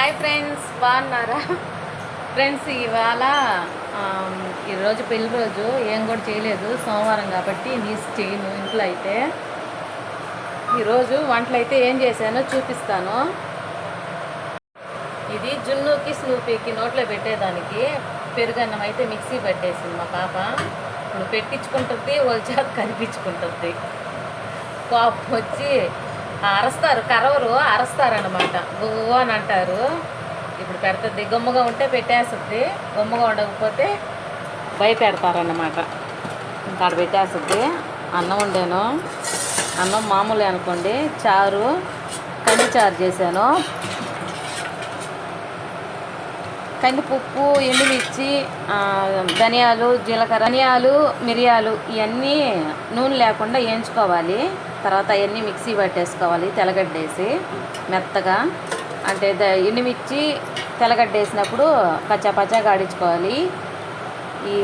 Hi friends, బాగున్నారా friends? ఇవాళ ఈరోజు పెళ్లి రోజు. ఏం కూడా చేయలేదు, సోమవారం కాబట్టి నీస్ చేయను ఇంట్లో. అయితే ఈరోజు వంటలు అయితే ఏం చేశానో చూపిస్తాను. ఇది జున్నుకి స్నూపీకి నోట్లో పెట్టేదానికి పెరుగన్నం అయితే మిక్సీ పెట్టేసింది మా పాప. ఇప్పుడు పెట్టించుకుంటుంది, వాళ్ళ చేత కనిపించుకుంటుంది. కోపం వచ్చి అరస్తారు, కరవరు అరస్తారనమాట, గువ్వ అని అంటారు. ఇప్పుడు పెడుతుంది, గమ్ముగా ఉంటే పెట్టేస్తుంది, గమ్ముగా ఉండకపోతే భయపెడతారన్నమాట. ఇంకా అక్కడ పెట్టేస్తుంది. అన్నం వండాను, అన్నం మామూలే అనుకోండి. చారు, కందిచారు చేశాను. కందిపప్పు, ఎండుమిర్చి, ధనియాలు, జీలకర్ర, ధనియాలు, మిరియాలు ఇవన్నీ నూనె లేకుండా వేయించుకోవాలి. తర్వాత అవన్నీ మిక్సీ పట్టేసుకోవాలి తెల్లగడ్డేసి మెత్తగా. అంటే ఎండుమిర్చి తెల్లగడ్డ వేసినప్పుడు పచ్చగా ఆడించుకోవాలి. ఈ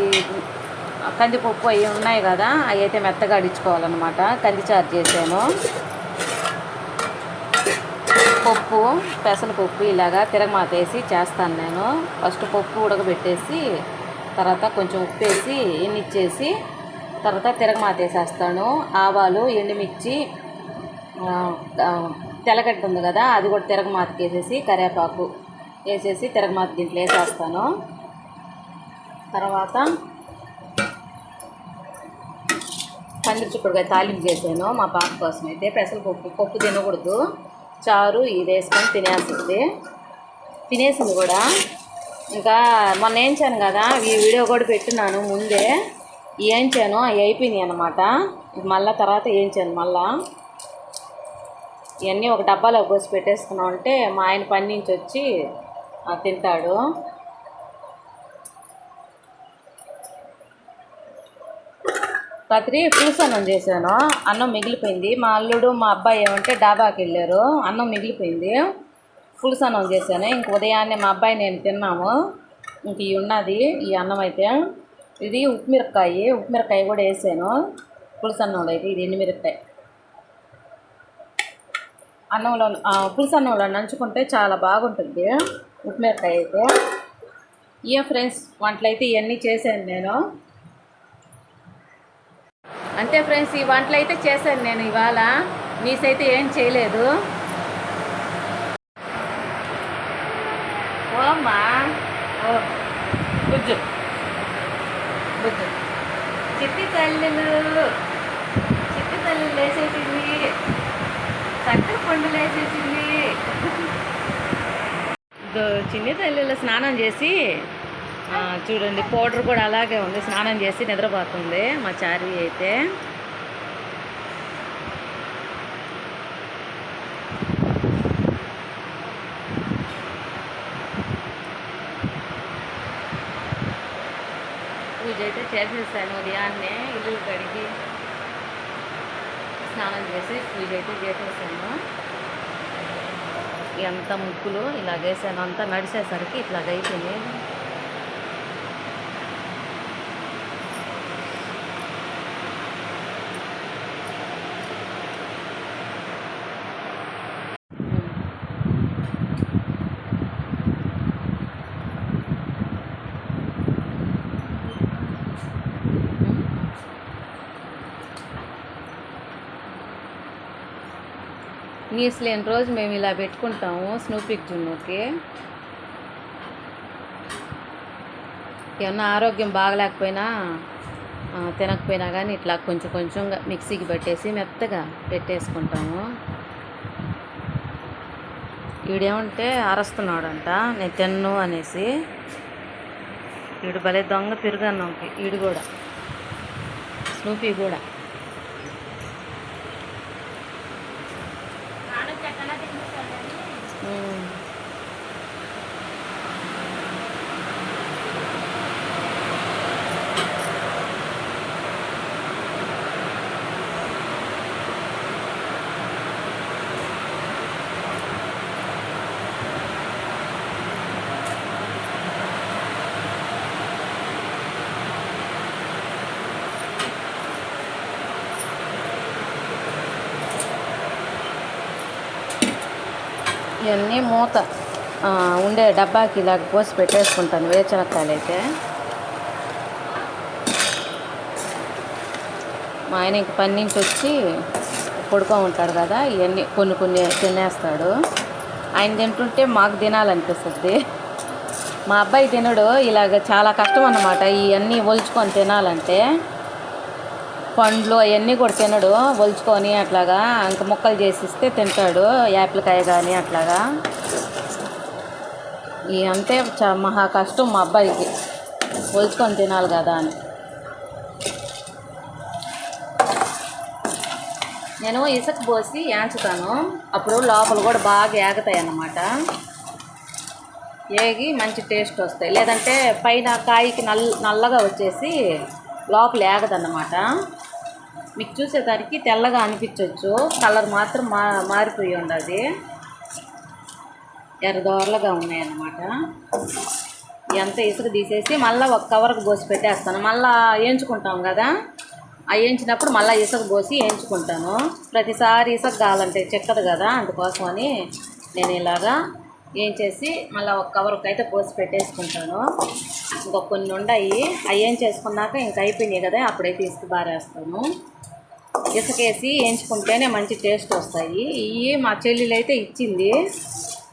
కందిపప్పు అవి ఉన్నాయి కదా, అవి అయితే మెత్తగా ఆడించుకోవాలన్నమాట. కందిచారు చేశాను. పప్పు, పెసరపప్పు ఇలాగా తిరగమాత వేసి చేస్తాను నేను. ఫస్ట్ పప్పు ఉడకబెట్టేసి తర్వాత కొంచెం ఉప్పు వేసి ఎన్నిచ్చేసి తర్వాత తిరగమాత వేసేస్తాను. ఆవాలు, ఎండుమిర్చి, తెల్లగడ్డ ఉంది కదా, అది కూడా తిరగమాతకి వేసేసి కరివేపాకు వేసేసి తిరగమాత దీంట్లో వేసేస్తాను. తర్వాత పందిరిచిక్కుడుకాయ తాలింపు చేశాను మా పాప కోసం. అయితే పెసరపప్పు, పప్పు తినకూడదు, చారు ఇది వేసుకొని తినేసింది కూడా. ఇంకా మొన్న వేయించాను కదా, ఈ వీడియో కూడా పెట్టినాను ముందే. వేయించాను, అవి అయిపోయినాయి అన్నమాట. మళ్ళీ తర్వాత వేయించాను. మళ్ళా ఇవన్నీ ఒక డబ్బాలో పోసి పెట్టేసుకున్నాం అంటే మా ఆయన పని నుంచి వచ్చి తింటాడు. రాత్రి పులుసు అన్నం చేశాను. అన్నం మిగిలిపోయింది. మా అల్లుడు, మా అబ్బాయి ఏమంటే డాబాకి వెళ్ళారు. అన్నం మిగిలిపోయింది, పులుసు అన్నం చేశాను. ఇంక ఉదయాన్నే మా అబ్బాయి నేను తిన్నాము. ఇంక ఇవి ఉన్నది ఈ అన్నం అయితే. ఇది ఉప్పుమిరపకాయ కూడా వేసాను పులుసు అన్నంలో. అయితే ఇది ఎండుమిరపకాయ అన్నంలో, పులుసు అన్నంలో నంచుకుంటే చాలా బాగుంటుంది ఉప్పుమిరపకాయ అయితే. ఫ్రెండ్స్, వంటలు అయితే ఇవన్నీ చేశాను నేను. అంతే ఫ్రెండ్స్, ఈ వంటలు అయితే చేశాను నేను ఇవాళ. నీస్ అయితే ఏం చేయలేదు. ఓమ్మా, ఓ బుజ్జు బుజ్జు, చిట్టి తల్లులు వేసేసింది, చక్కర పండులు వేసేసింది. చిన్ని తల్లిలో స్నానం చేసి చూడండి, పౌడర్ కూడా అలాగే ఉంది. స్నానం చేసి నిద్రపోతుంది మా చారి అయితే. పూజ అయితే చేసేసాను. ఉదయాన్నే ఇల్లు కడిగి స్నానం చేసి పూజ అయితే చేసేసాను. ఎంత ముగ్గులు ఇలాగేసాను, అంతా నడిచేసరికి ఇట్లాగైపోయింది. నీస్ లేని రోజు మేము ఇలా పెట్టుకుంటాము స్నూపీకి, జున్నుకి. ఏమన్నా ఆరోగ్యం బాగలేకపోయినా తినకపోయినా కానీ ఇట్లా కొంచెంగా మిక్సీకి పెట్టేసి మెత్తగా పెట్టేసుకుంటాము. వీడేమంటే అరస్తున్నాడంట నేను తిన్ను అనేసి. వీడు భలే దొంగ పెరుగన్నంకి. వీడు కూడా, స్నూపీ కూడా. ఇవన్నీ మూత ఉండే డబ్బాకి ఇలాగ పోసి పెట్టేసుకుంటాను వేరుశనక్కాయలు అయితే. మా ఆయన ఇంక పని నుంచి వచ్చి పడుకో ఉంటాడు కదా, ఇవన్నీ కొన్ని కొన్ని తినేస్తాడు. ఆయన తింటుంటే మాకు తినాలనిపిస్తుంది. మా అబ్బాయి తినడు, ఇలాగ చాలా కష్టం అన్నమాట ఇవన్నీ ఒలుచుకొని తినాలంటే. పండ్లు అవన్నీ కూడా తినడు, ఒలుచుకొని అట్లాగా ఇంక ముక్కలు చేసిస్తే తింటాడు, యాపిల్కాయ కానీ అట్లాగా. ఇవి అంతే మహా కష్టం మా అబ్బాయికి, ఒలుచుకొని తినాలి కదా అని. నేను ఇసుక పోసి యాంచుతాను, అప్పుడు లోపల కూడా బాగా ఏగుతాయి అన్నమాట, ఏగి మంచి టేస్ట్ వస్తాయి. లేదంటే పైన కాయకి నల్లగా వచ్చేసి లోపల ఏగదన్నమాట. మీకు చూసేదానికి తెల్లగా అనిపించవచ్చు, కలర్ మాత్రం మారిపోయి ఉండదు, ఎర్రదోరలుగా ఉన్నాయన్నమాట. ఎంత ఇసుక తీసేసి మళ్ళీ ఒక కవర్కి పోసి పెట్టేస్తాను. మళ్ళీ వేయించుకుంటాం కదా, అవి వేయించినప్పుడు మళ్ళీ ఇసుక పోసి వేయించుకుంటాను. ప్రతిసారి ఇసుక కావాలంటే చెక్కదు కదా, అందుకోసమని నేను ఇలాగా వేయించేసి మళ్ళీ ఒక కవర్కి అయితే పోసి పెట్టేసుకుంటాను. ఇంకొక కొన్ని ఉన్నాయి, అవి వేయించేసుకున్నాక ఇంక అయిపోయినాయి కదా, అప్పుడైతే ఇసుక బారేస్తాను. ఇసుకేసి వేయించుకుంటేనే మంచి టేస్ట్ వస్తాయి. ఇవి మా చెల్లెలు అయితే ఇచ్చింది,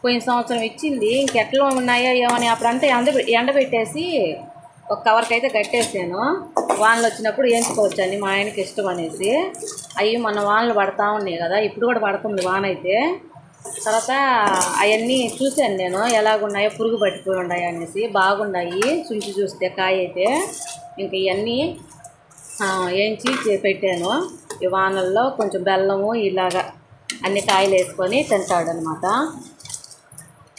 పోయిన సంవత్సరం ఇచ్చింది. ఇంకెట్లా ఉన్నాయో ఏమని అప్పుడంతా ఎండబెట్టేసి ఒక కవర్కి అయితే కట్టేసాను, వానలు వచ్చినప్పుడు వేయించుకోవచ్చని మా ఆయనకి ఇష్టం అనేసి. అవి మన వానలు పడతా ఉన్నాయి కదా, ఇప్పుడు కూడా పడుతుంది వాన అయితే. తర్వాత అవన్నీ చూశాను నేను ఎలాగున్నాయో, పురుగు పట్టిపోయి ఉన్నాయి అనేసి. బాగున్నాయి చుంచి చూస్తే కాయ అయితే. ఇంక ఇవన్నీ వేయించి పెట్టాను. ఈ వానల్లో కొంచెం బెల్లము ఇలాగా అన్ని కాయలు వేసుకొని తింటాడనమాట,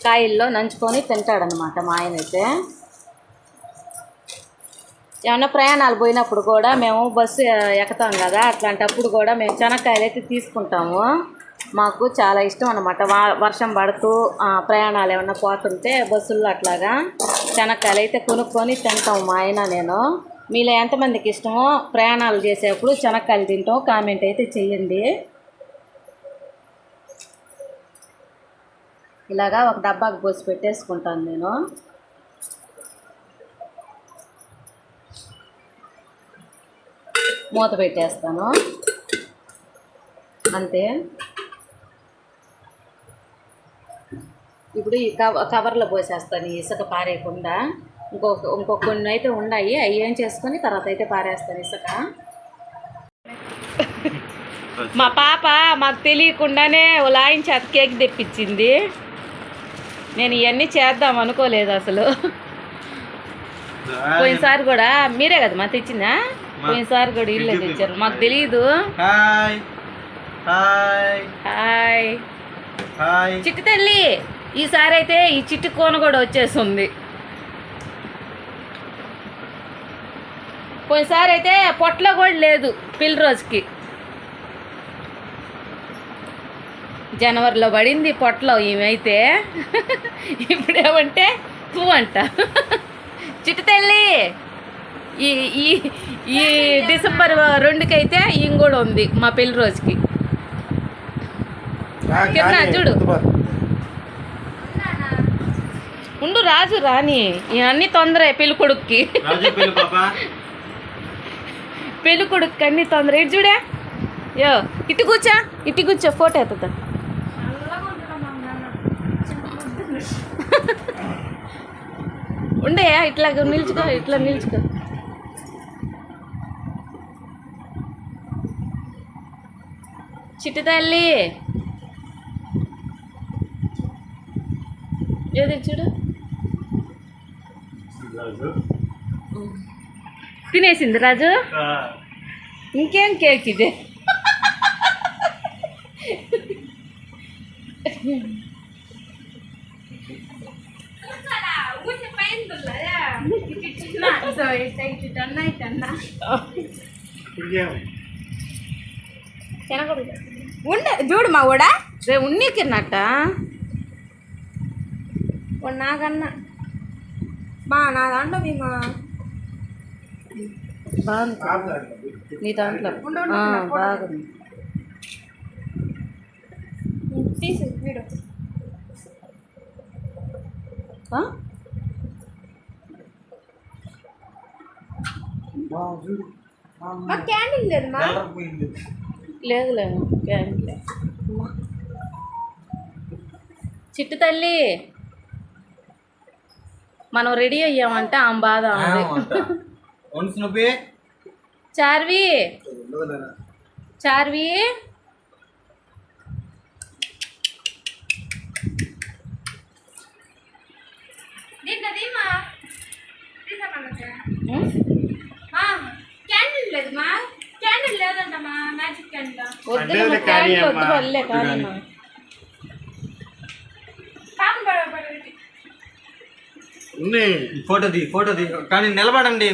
కాయల్లో నంచుకొని తింటాడనమాట మా ఆయన అయితే. ఏమన్నా ప్రయాణాలు పోయినప్పుడు కూడా మేము బస్సు ఎక్కుతాం కదా, అట్లాంటప్పుడు కూడా మేము శనక్కాయలు అయితే తీసుకుంటాము. మాకు చాలా ఇష్టం అన్నమాట. వర్షం పడుతూ ప్రయాణాలు ఏమన్నా పోతుంటే బస్సుల్లో అట్లాగా శనక్కాయలు అయితే కొనుక్కొని తింటాం మా ఆయన నేను. మీలో ఎంతమందికి ఇష్టమో ప్రయాణాలు చేసేప్పుడు శనక్కాయలు తింటాం కామెంట్ అయితే చెయ్యండి. ఇలాగా ఒక డబ్బాకి పోసి పెట్టేసుకుంటాను నేను. మూత పెట్టేస్తాను అంతే. ఇప్పుడు ఈ కవర్లో పోసేస్తాను ఇసుక పారేయకుండా. ఇంకొక కొన్ని అయితే ఉన్నాయి, అవి ఏం చేసుకొని తర్వాత అయితే పారేస్తాను ఇసుక. మా పాప మాకు తెలియకుండానే లాయిన్ చేత కేక్ తెప్పించింది. నేను ఇవన్నీ చేద్దాం అనుకోలేదు అసలు. పోయినసారి కూడా మీరే కదా మా తెచ్చిందా, పోయినసారి కూడా ఇల్లే తెచ్చారు, మాకు తెలియదు. చిట్టి తల్లి, ఈసారి అయితే ఈ చిట్టి కోన కూడా వచ్చేస్తుంది. పోయినసారి అయితే పొట్టలో కూడా లేదు పిల్ల రోజుకి. జనవరిలో పడింది పొట్టలో ఈమెయితే, ఇప్పుడేమంటే తూ అంట. చిట్టి తల్లి ఈ ఈ ఈ డిసెంబర్ 2కి అయితే ఈమె కూడా ఉంది మా పెళ్లి రోజుకి. కింద చూడు ఉండు, రాజు రాని ఇవన్నీ తొందర. పెళ్లి కొడుక్కి పెళ్లి కొడుక్కి అన్నీ తొందర. ఇటు చూడే, యో ఇటు కూర్చో ఫోటో ఎత్తుతా. ఉండే ఇట్లా నిల్చుకో. చిట్టి తల్లి ఏది చూడు, తినేసింది రాజు. ఇంకేం కేక్ ఇదే. ఉండే చూడు మా కూడా రే ఉన్నీకిన్నట్ట నాకన్నా మా నా దాంట్లో మా బాగుంది, నీ దాంట్లో బాగుంది. తీసి వీడు క్యాండిల్ లేదు మా లేదు చిట్టు తల్లి మనం రెడీ అయ్యామంటే ఆమె బాధ చార్వి చార్వి క్యాండిల్ లేదు మా క్యాండిల్ లేదంటమ్మా మ్యాజిక్ క్యాండిల్ వద్దు క్యాండిల్ వద్దు వల్లే కానీ ఫోటో ది కానీ నిలబడండి.